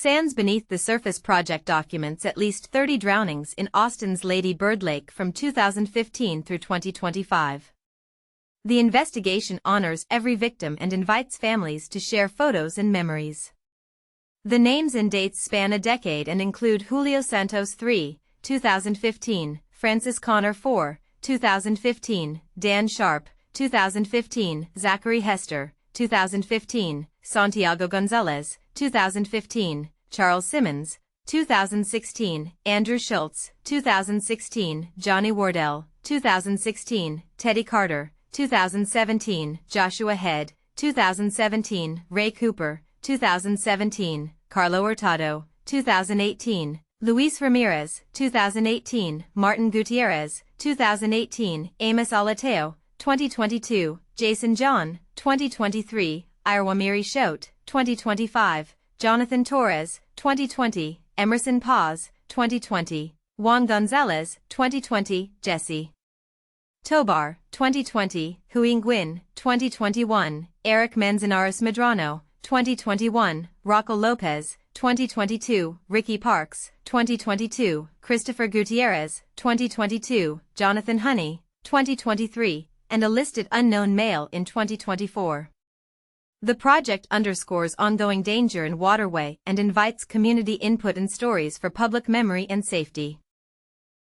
KXAN's Beneath the Surface project documents at least 30 drownings in Austin's Lady Bird Lake from 2015 through 2025. The investigation honors every victim and invites families to share photos and memories. The names and dates span a decade and include Julio Santos III, 2015, Francis Connor IV, 2015, Dan Sharp, 2015, Zachary Hester, 2015, Santiago Gonzalez, 2015, Charles Simmons, 2016, Andrew Schultz, 2016, Johnny Wardell, 2016, Teddy Carter, 2017, Joshua Head, 2017, Ray Cooper, 2017, Carlo Hurtado, 2018, Luis Ramirez, 2018, Martin Gutierrez, 2018, Amos Olatayo, 2022, Jason John, 2023, Irewamiri Shote, 2025, Jonathan Torres, 2020, Emerson Paz, 2020, Juan Gonzalez, 2020, Jesse Tobar, 2020, Huy Nguyen, 2021, Erik Manzanares-Medrano, 2021, Rocael Lopez, 2022, Ricky Parks, 2022, Christopher Gutierrez, 2022, Jonathan Honey, 2023, and a listed unknown male in 2024. The project underscores ongoing danger in waterway and invites community input and stories for public memory and safety.